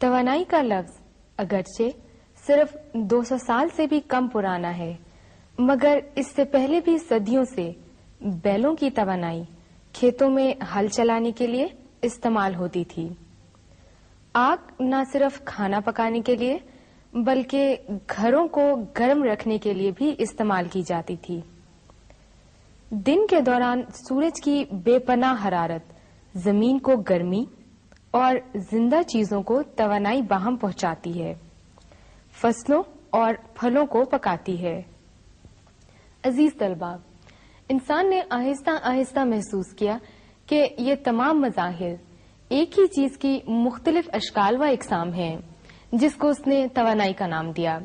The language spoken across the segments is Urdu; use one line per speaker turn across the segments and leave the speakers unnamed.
توانائی کا لفظ اگرچہ صرف 200 سال سے بھی کم پرانا ہے، مگر اس سے پہلے بھی صدیوں سے بیلوں کی توانائی کھیتوں میں ہل چلانے کے لیے استعمال ہوتی تھی۔ آگ نہ صرف کھانا پکانے کے لیے بلکہ گھروں کو گرم رکھنے کے لیے بھی استعمال کی جاتی تھی۔ دن کے دوران سورج کی بے پناہ حرارت زمین کو گرمی اور زندہ چیزوں کو توانائی باہم پہنچاتی ہے، فصلوں اور پھلوں کو پکاتی ہے۔ عزیز طلباء، انسان نے آہستہ آہستہ محسوس کیا کہ یہ تمام مظاہر ایک ہی چیز کی مختلف اشکال و اقسام ہیں، جس کو اس نے توانائی کا نام دیا۔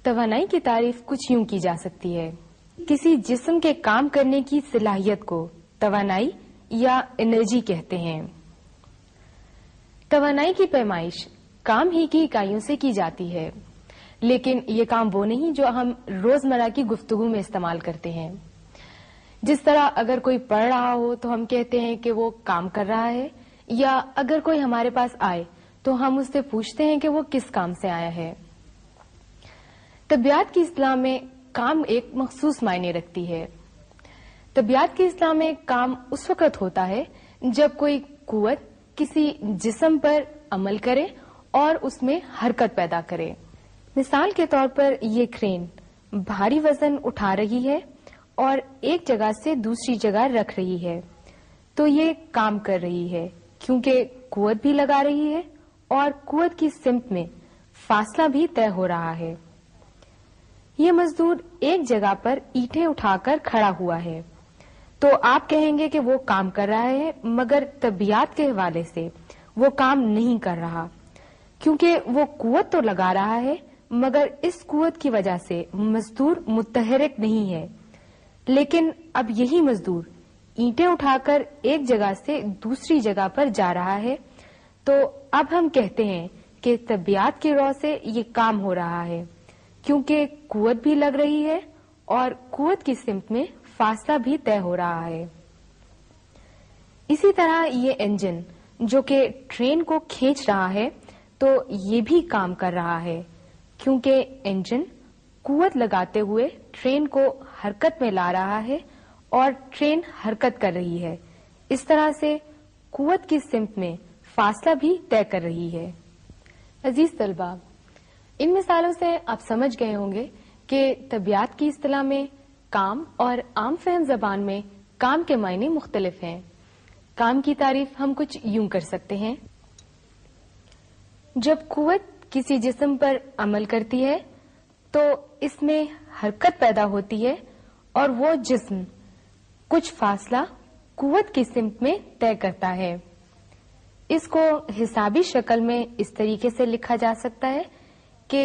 توانائی کی تعریف کچھ یوں کی جا سکتی ہے: کسی جسم کے کام کرنے کی صلاحیت کو توانائی یا انرجی کہتے ہیں۔ توانائی کی پیمائش کام ہی کی اکائیوں سے کی جاتی ہے، لیکن یہ کام وہ نہیں جو ہم روزمرہ کی گفتگو میں استعمال کرتے ہیں۔ جس طرح اگر کوئی پڑھ رہا ہو تو ہم کہتے ہیں کہ وہ کام کر رہا ہے، یا اگر کوئی ہمارے پاس آئے تو ہم اس سے پوچھتے ہیں کہ وہ کس کام سے آیا ہے۔ طبیعت کی اصطلاح میں کام ایک مخصوص معنی رکھتی ہے۔ طبیعت کی اصطلاح میں کام اس وقت ہوتا ہے جب کوئی قوت کسی جسم پر عمل کرے اور اس میں حرکت پیدا کرے۔ مثال کے طور پر یہ کرین بھاری وزن اٹھا رہی ہے اور ایک جگہ سے دوسری جگہ رکھ رہی ہے، تو یہ کام کر رہی ہے کیونکہ قوت بھی لگا رہی ہے اور قوت کی سمت میں فاصلہ بھی طے ہو رہا ہے۔ یہ مزدور ایک جگہ پر اینٹیں اٹھا کر کھڑا ہوا ہے، تو آپ کہیں گے کہ وہ کام کر رہا ہے، مگر طبیعت کے حوالے سے وہ کام نہیں کر رہا، کیونکہ وہ قوت تو لگا رہا ہے مگر اس قوت کی وجہ سے مزدور متحرک نہیں ہے۔ لیکن اب یہی مزدور اینٹیں اٹھا کر ایک جگہ سے دوسری جگہ پر جا رہا ہے، تو اب ہم کہتے ہیں کہ طبیعت کی رو سے یہ کام ہو رہا ہے، کیونکہ قوت بھی لگ رہی ہے اور قوت کی سمت میں فاصلہ بھی طے ہو رہا ہے۔ اسی طرح یہ انجن جو کہ ٹرین کو کھینچ رہا ہے تو یہ بھی کام کر رہا ہے، کیونکہ انجن قوت لگاتے ہوئے ٹرین کو حرکت میں لا رہا ہے اور ٹرین حرکت کر رہی ہے۔ اس طرح سے قوت کی سمت میں فاصلہ بھی طے کر رہی ہے۔ عزیز طلباء، ان مثالوں سے آپ سمجھ گئے ہوں گے کہ طبیعت کی اصطلاح میں کام اور عام فہم زبان میں کام کے معنی مختلف ہیں۔ کام کی تعریف ہم کچھ یوں کر سکتے ہیں: جب قوت کسی جسم پر عمل کرتی ہے تو اس میں حرکت پیدا ہوتی ہے اور وہ جسم کچھ فاصلہ قوت کی سمت میں طے کرتا ہے۔ اس کو حسابی شکل میں اس طریقے سے لکھا جا سکتا ہے کہ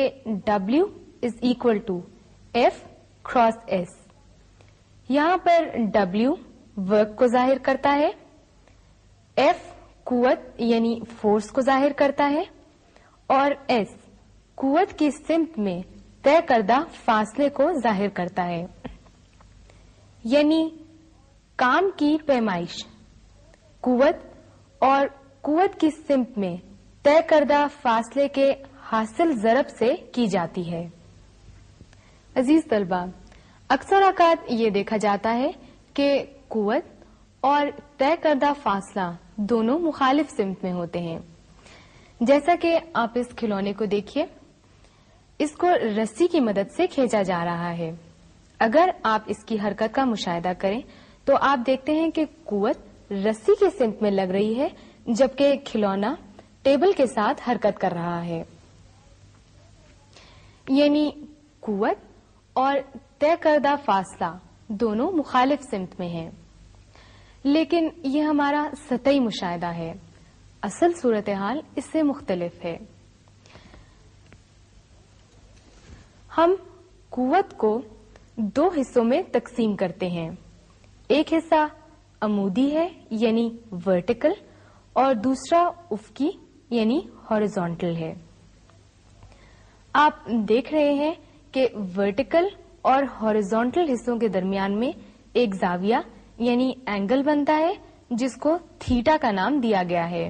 W = F × S۔ یہاں پر W ورک کو ظاہر کرتا ہے، F قوت یعنی فورس کو ظاہر کرتا ہے، اور S قوت کی سمت میں طے کردہ فاصلے کو ظاہر کرتا ہے۔ یعنی کام کی پیمائش قوت اور قوت کی سمت میں طے کردہ فاصلے کے حاصل ضرب سے کی جاتی ہے۔ عزیز طلباء، اکثر اوقات یہ دیکھا جاتا ہے کہ قوت اور طے کردہ فاصلہ دونوں مخالف سمت میں ہوتے ہیں۔ جیسا کہ آپ اس کھلونے کو دیکھیے، اس کو رسی کی مدد سے کھینچا جا رہا ہے۔ اگر آپ اس کی حرکت کا مشاہدہ کریں تو آپ دیکھتے ہیں کہ قوت رسی کی سمت میں لگ رہی ہے، جبکہ کھلونا ٹیبل کے ساتھ حرکت کر رہا ہے۔ یعنی قوت اور طے کردہ فاصلہ دونوں مخالف سمت میں ہیں، لیکن یہ ہمارا سطحی مشاہدہ ہے۔ اصل صورتحال اس سے مختلف ہے۔ ہم قوت کو دو حصوں میں تقسیم کرتے ہیں۔ ایک حصہ عمودی ہے یعنی ورٹیکل، اور دوسرا افقی یعنی ہاریزونٹل ہے۔ آپ دیکھ رہے ہیں کہ ورٹیکل اور ہاریزونٹل حصوں کے درمیان میں ایک زاویہ یعنی اینگل بنتا ہے، جس کو تھیٹا کا نام دیا گیا ہے۔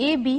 AB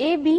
AB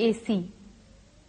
AC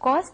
cos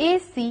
AC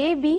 AB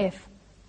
F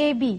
AB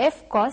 F cos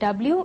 W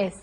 S।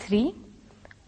3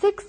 6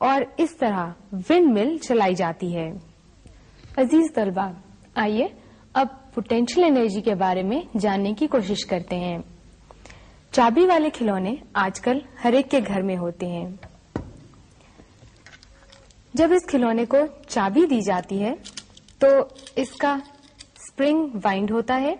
اور اس طرح ونڈ مل چلائی جاتی ہے۔ عزیز طلبہ، آئیے اب پوٹینشیل انرجی کے بارے میں جاننے کی کوشش کرتے ہیں۔ چابی والے کھلونے آج کل ہر ایک کے گھر میں ہوتے ہیں۔ جب اس کھلونے کو چابی دی جاتی ہے تو اس کا اسپرنگ وائنڈ ہوتا ہے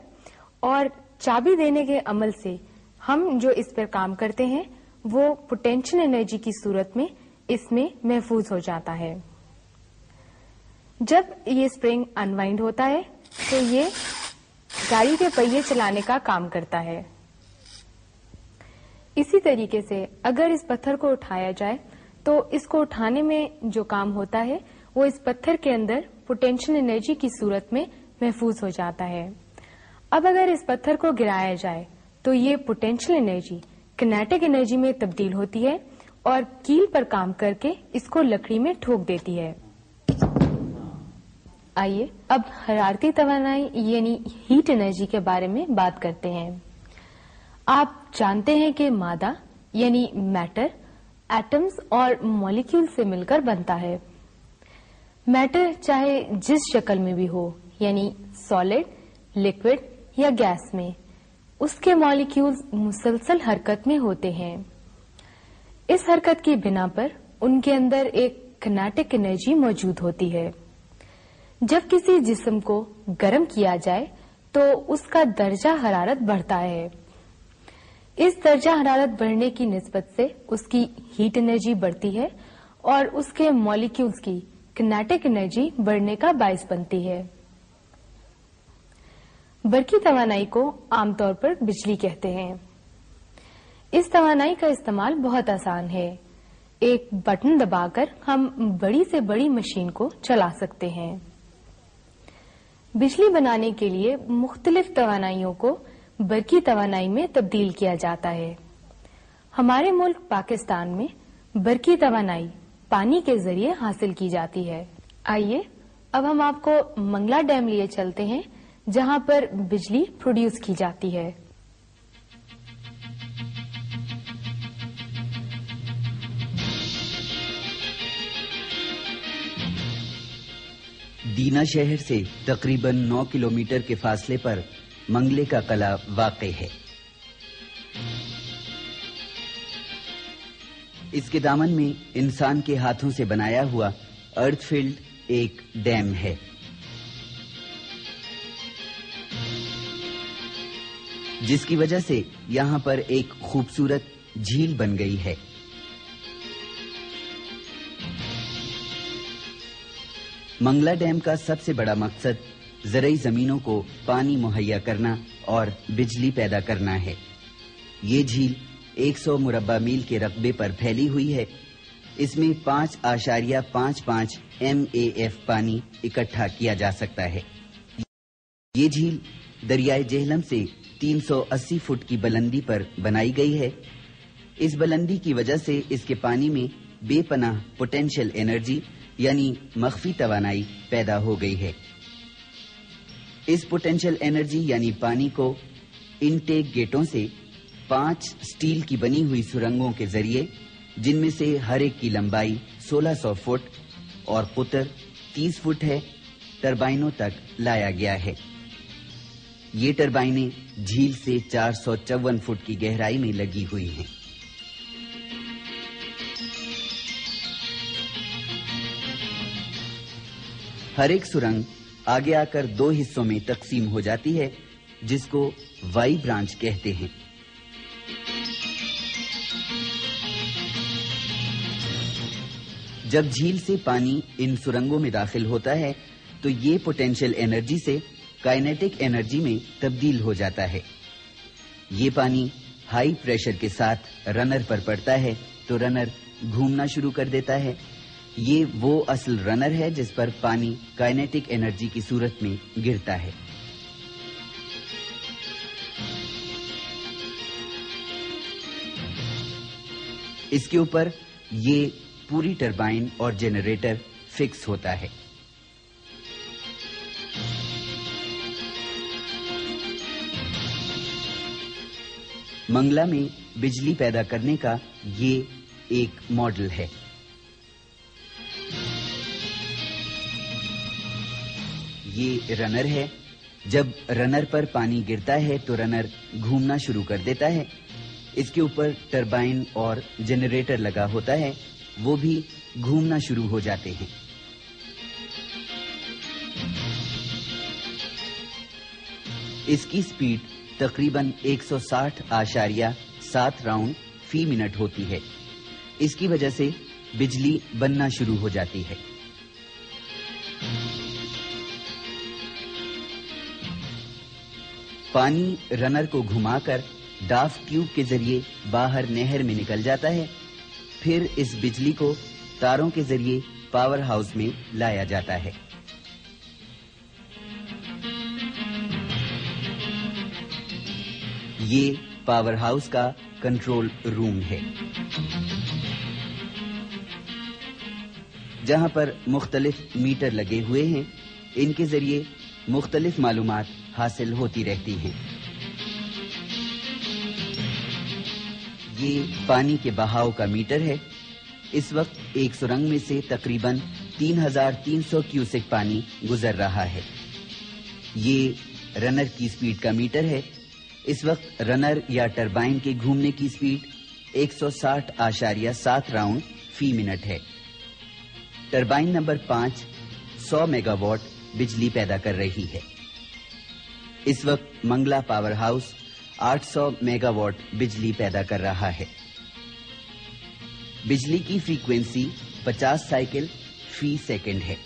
اور چابی دینے کے عمل سے ہم جو اس پر کام کرتے ہیں وہ پوٹینشیل انرجی کی صورت میں اس میں محفوظ ہو جاتا ہے۔ جب یہ اسپرنگ انوائنڈ ہوتا ہے تو یہ گاڑی کے پہیے چلانے کا کام کرتا ہے۔ اسی طریقے سے اگر اس پتھر کو اٹھایا جائے تو اس کو اٹھانے میں جو کام ہوتا ہے وہ اس پتھر کے اندر پوٹینشیل انرجی کی صورت میں محفوظ ہو جاتا ہے۔ اب اگر اس پتھر کو گرایا جائے تو یہ پوٹینشیل انرجی کینیٹک انرجی میں تبدیل ہوتی ہے اور کیل پر کام کر کے اس کو لکڑی میں ٹھوک دیتی ہے۔ آئیے اب حرارتی توانائی یعنی ہیٹ انرجی کے بارے میں بات کرتے ہیں۔ آپ جانتے ہیں کہ مادہ یعنی میٹر ایٹمز اور مالیکیول سے مل کر بنتا ہے۔ میٹر چاہے جس شکل میں بھی ہو یعنی سالڈ، لیکوڈ یا گیس میں، اس کے مالیکیولز مسلسل حرکت میں ہوتے ہیں۔ اس حرکت کی بنا پر ان کے اندر ایک کینیٹک انرجی موجود ہوتی ہے۔ جب کسی جسم کو گرم کیا جائے تو اس کا درجہ حرارت بڑھتا ہے۔ اس درجہ حرارت بڑھنے کی نسبت سے اس کی ہیٹ انرجی بڑھتی ہے اور اس کے مالیکیولز کی کینیٹک انرجی بڑھنے کا باعث بنتی ہے۔ برقی توانائی کو عام طور پر بجلی کہتے ہیں۔ اس توانائی کا استعمال بہت آسان ہے۔ ایک بٹن دبا کر ہم بڑی سے بڑی مشین کو چلا سکتے ہیں۔ بجلی بنانے کے لیے مختلف توانائیوں کو برقی توانائی میں تبدیل کیا جاتا ہے۔ ہمارے ملک پاکستان میں برقی توانائی پانی کے ذریعے حاصل کی جاتی ہے۔ آئیے اب ہم آپ کو منگلا ڈیم لیے چلتے ہیں جہاں پر بجلی پروڈیوس کی جاتی ہے۔
دینا شہر سے تقریباً 9 کلومیٹر کے فاصلے پر منگلے کا قلعہ واقع ہے۔ اس کے دامن میں انسان کے ہاتھوں سے بنایا ہوا ارتھ فیلڈ ایک ڈیم ہے۔ جس کی وجہ سے یہاں پر ایک خوبصورت جھیل بن گئی ہے۔ منگلا ڈیم کا سب سے بڑا مقصد زرعی زمینوں کو پانی مہیا کرنا اور بجلی پیدا کرنا ہے۔ یہ جھیل 100 مربع میل کے رقبے پر پھیلی ہوئی ہے۔ اس میں 5.55 MAF پانی اکٹھا کیا جا سکتا ہے۔ یہ جھیل دریائے جہلم سے 380 فٹ کی بلندی پر بنائی گئی ہے۔ اس بلندی کی وجہ سے اس کے پانی میں بے پناہ پوٹینشیل انرجی یعنی مخفی توانائی پیدا ہو گئی ہے۔ اس پوٹینشیل انرجی یعنی پانی کو انٹیک گیٹوں سے 5 سٹیل کی بنی ہوئی سرنگوں کے ذریعے، جن میں سے ہر ایک کی لمبائی 1600 فٹ اور قطر 30 فٹ ہے، ٹربائنوں تک لایا گیا ہے۔ یہ ٹربائنیں جھیل سے 454 فٹ کی گہرائی میں لگی ہوئی ہیں۔ ہر ایک سرنگ آگے آ کر 2 حصوں میں تقسیم ہو جاتی ہے، جس کو وائی برانچ کہتے ہیں۔ جب جھیل سے پانی ان سرنگوں میں داخل ہوتا ہے تو یہ پوٹینشیل انرجی سے کائنیٹک انرجی میں تبدیل ہو جاتا ہے۔ یہ پانی ہائی پریشر کے ساتھ رنر پر پڑتا ہے تو رنر گھومنا شروع کر دیتا ہے۔ یہ وہ اصل رنر ہے جس پر پانی کائنیٹک انرجی کی صورت میں گرتا ہے۔ اس کے اوپر یہ پوری ٹربائن اور جنریٹر فکس ہوتا ہے۔ منگلا میں بجلی پیدا کرنے کا یہ ایک ماڈل ہے۔ یہ رنر ہے. جب رنر پر پانی گرتا ہے تو رنر گھومنا شروع کر دیتا ہے. اس کے اوپر ٹربائن اور جنریٹر لگا ہوتا ہے, وہ بھی گھومنا شروع ہو جاتے ہیں. اس کی سپیڈ تقریباً 160.7 راؤنڈ فی منٹ ہوتی ہے. اس کی وجہ سے بجلی بننا شروع ہو جاتی ہے. پانی رنر کو گھما کر ڈاف ٹیوب کے ذریعے باہر نہر میں نکل جاتا ہے. پھر اس بجلی کو تاروں کے ذریعے پاور ہاؤس میں لایا جاتا ہے. یہ پاور ہاؤس کا کنٹرول روم ہے, جہاں پر مختلف میٹر لگے ہوئے ہیں. ان کے ذریعے مختلف معلومات حاصل ہوتی رہتی ہیں. یہ پانی کے بہاؤ کا میٹر ہے. اس وقت ایک سرنگ میں سے تقریباً 3300 کیوسک پانی گزر رہا ہے. یہ رنر کی سپیڈ کا میٹر ہے. اس وقت رنر یا ٹربائن کے گھومنے کی سپیڈ 160.7 راؤنڈ فی منٹ ہے. ٹربائن نمبر 5 100 میگا واٹ بجلی پیدا کر رہی ہے. اس وقت Mangla power house 800 mega what بجلی پیدا کر رہا ہے. بجلی کی فریکوینسی 50 سائیکل فی سیکنڈ ہے.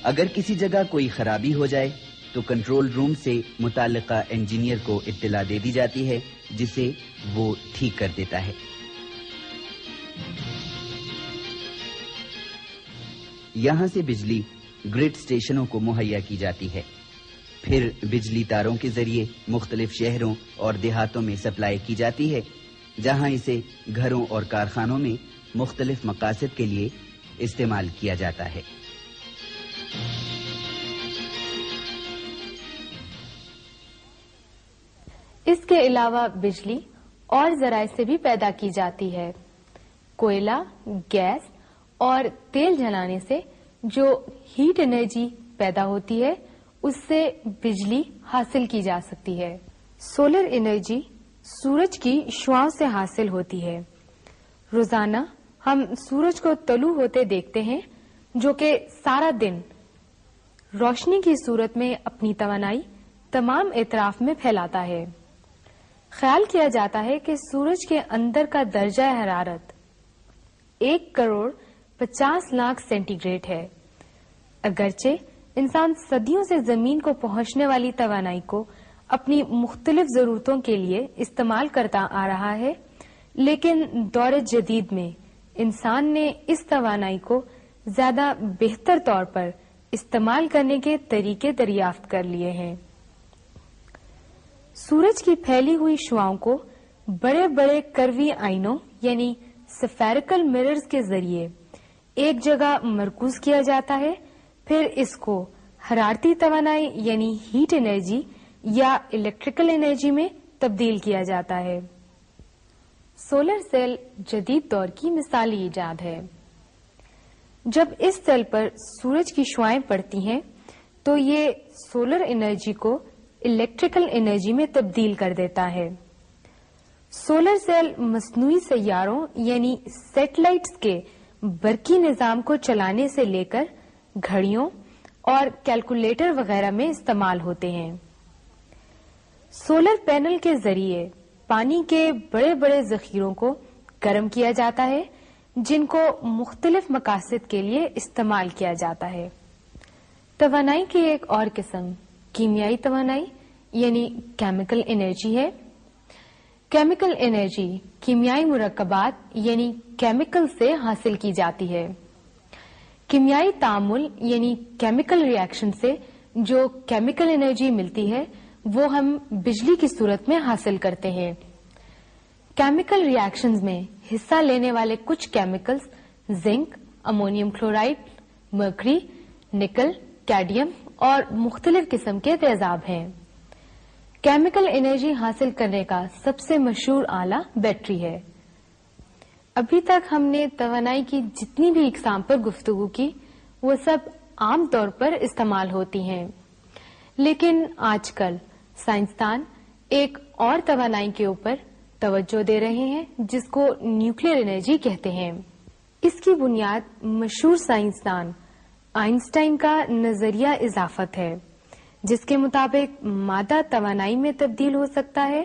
اگر کسی جگہ کوئی خرابی ہو جائے تو کنٹرول روم سے متعلقہ انجینئر کو اطلاع دے دی جاتی ہے, جسے وہ ٹھیک کر دیتا ہے. یہاں سے بجلی گرڈ اسٹیشنوں کو مہیا کی جاتی ہے. پھر بجلی تاروں کے ذریعے مختلف شہروں اور دیہاتوں میں سپلائی کی جاتی ہے, جہاں اسے گھروں اور کارخانوں میں مختلف مقاصد کے لیے استعمال کیا جاتا ہے.
اس کے علاوہ بجلی اور ذرائع سے بھی پیدا کی جاتی ہے. کوئلہ، گیس اور تیل جلانے سے جو ہیٹ انرجی پیدا ہوتی ہے اس سے بجلی حاصل کی جا سکتی ہے. سولر انرجی سورج کی شعاؤں سے حاصل ہوتی ہے. روزانہ ہم سورج کو طلوع ہوتے دیکھتے ہیں, جو کہ سارا دن روشنی کی صورت میں اپنی توانائی تمام اطراف میں پھیلاتا ہے. خیال کیا جاتا ہے کہ سورج کے اندر کا درجہ حرارت 1,50,00,000 سینٹی گریڈ ہے. اگرچہ انسان صدیوں سے زمین کو پہنچنے والی توانائی کو اپنی مختلف ضرورتوں کے لیے استعمال کرتا آ رہا ہے, لیکن دور جدید میں انسان نے اس توانائی کو زیادہ بہتر طور پر استعمال کرنے کے طریقے دریافت کر لیے ہیں. سورج کی پھیلی ہوئی شعاؤں کو بڑے بڑے کروی آئینوں یعنی سفیریکل مررز کے ذریعے ایک جگہ مرکوز کیا جاتا ہے. پھر اس کو حرارتی توانائی یعنی ہیٹ انرجی یا الیکٹریکل انرجی میں تبدیل کیا جاتا ہے. سولر سیل جدید دور کی مثالی ایجاد ہے. جب اس سیل پر سورج کی شعائیں پڑتی ہیں تو یہ سولر انرجی کو الیکٹریکل انرجی میں تبدیل کر دیتا ہے. سولر سیل مصنوعی سیاروں یعنی سیٹلائٹس کے برقی نظام کو چلانے سے لے کر گھڑیوں اور کیلکولیٹر وغیرہ میں استعمال ہوتے ہیں. سولر پینل کے ذریعے پانی کے بڑے بڑے ذخیروں کو گرم کیا جاتا ہے, جن کو مختلف مقاصد کے لیے استعمال کیا جاتا ہے. توانائی کی ایک اور قسم کیمیائی توانائی یعنی کیمیکل انرجی ہے. کیمیکل انرجی کیمیائی مرکبات یعنی کیمیکل سے حاصل کی جاتی ہے. کیمیائی تعامل یعنی کیمیکل ری ایکشن سے جو کیمیکل انرجی ملتی ہے وہ ہم بجلی کی صورت میں حاصل کرتے ہیں. کیمیکل ری ایکشنز میں حصہ لینے والے کچھ کیمیکلز زنک، امونیم کلورائڈ، مرکری، نکل، کیڈیم اور مختلف قسم کے تیزاب ہیں. کیمیکل انرجی حاصل کرنے کا سب سے مشہور آلہ بیٹری ہے. ابھی تک ہم نے توانائی کی جتنی بھی اقسام پر گفتگو کی وہ سب عام طور پر استعمال ہوتی ہیں، لیکن آج کل سائنسدان ایک اور توانائی کے اوپر توجہ دے رہے ہیں جس کو نیوکلیئر انرجی کہتے ہیں۔ اس کی بنیاد مشہور سائنسدان آئنسٹائن کا نظریہ اضافت ہے، جس کے مطابق مادہ توانائی میں تبدیل ہو سکتا ہے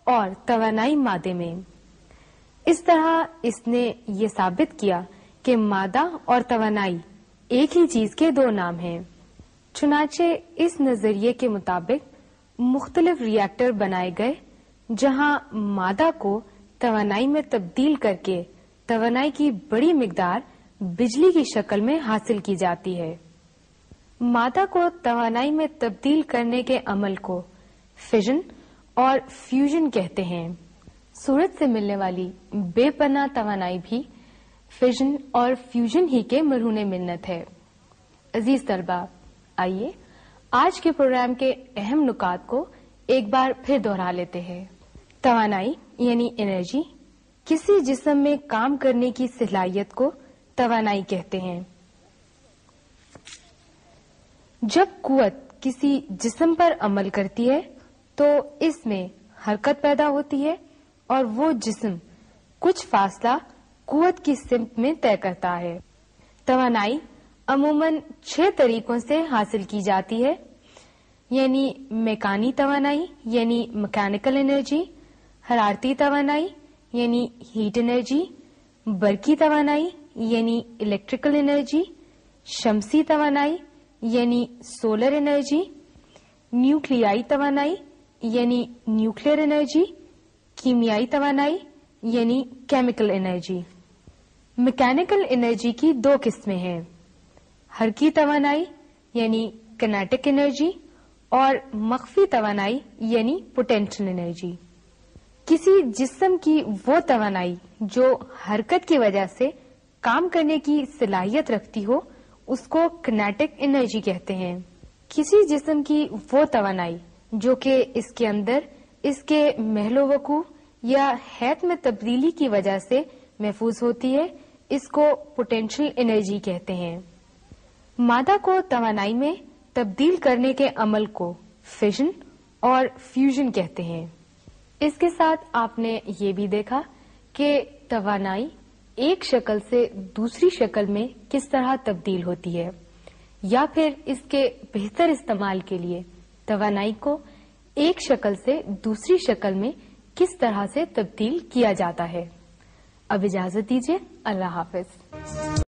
اور توانائی مادے میں۔ اس طرح اس نے یہ ثابت کیا کہ مادہ اور توانائی ایک ہی چیز کے دو نام ہیں۔ چنانچہ اس نظریے کے مطابق مختلف ری ایکٹر بنائے گئے جہاں مادہ کو توانائی میں تبدیل کر کے توانائی کی بڑی مقدار بجلی کی شکل میں حاصل کی جاتی ہے۔ مادہ کو توانائی میں تبدیل کرنے کے عمل کو فیژن اور فیوژن کہتے ہیں۔ سورج سے ملنے والی بے پناہ توانائی بھی فیژن اور فیوژن ہی کے مرہون منت ہے۔ عزیز طلبہ، آئیے آج کے پروگرام کے اہم نکات کو ایک بار پھر دہرا لیتے ہیں۔ توانائی یعنی انرجی، کسی جسم میں کام کرنے کی صلاحیت کو توانائی کہتے ہیں۔ جب قوت کسی جسم پر عمل کرتی ہے تو اس میں حرکت پیدا ہوتی ہے اور وہ جسم کچھ فاصلہ قوت کی سمت میں طے کرتا ہے۔ توانائی عموماً 6 طریقوں سے حاصل کی جاتی ہے، یعنی میکانی توانائی یعنی مکینیکل انرجی، حرارتی توانائی یعنی ہیٹ انرجی، برقی توانائی یعنی الیکٹریکل انرجی، شمسی توانائی یعنی سولر انرجی، نیوکلیائی توانائی یعنی نیوکلیئر انرجی، کیمیائی توانائی یعنی کیمیکل انرجی۔ میکینیکل انرجی کی 2 قسمیں ہیں، حرکی توانائی یعنی کینیٹک انرجی اور مخفی توانائی یعنی پوٹینشل انرجی۔ کسی جسم کی وہ توانائی جو حرکت کی وجہ سے کام کرنے کی صلاحیت رکھتی ہو اس کو کینیٹک انرجی کہتے ہیں۔ کسی جسم کی وہ توانائی جو کہ اس کے اندر اس کے محل و وقوع یا حیت میں تبدیلی کی وجہ سے محفوظ ہوتی ہے، اس کو پوٹینشل انرجی کہتے ہیں۔ مادہ کو توانائی میں تبدیل کرنے کے عمل کو فیژن اور فیوژن کہتے ہیں۔ اس کے ساتھ آپ نے یہ بھی دیکھا کہ توانائی ایک شکل سے دوسری شکل میں کس طرح تبدیل ہوتی ہے، یا پھر اس کے بہتر استعمال کے لیے توانائی کو ایک شکل سے دوسری شکل میں کس طرح سے تبدیل کیا جاتا ہے۔ اب اجازت دیجیے، اللہ حافظ۔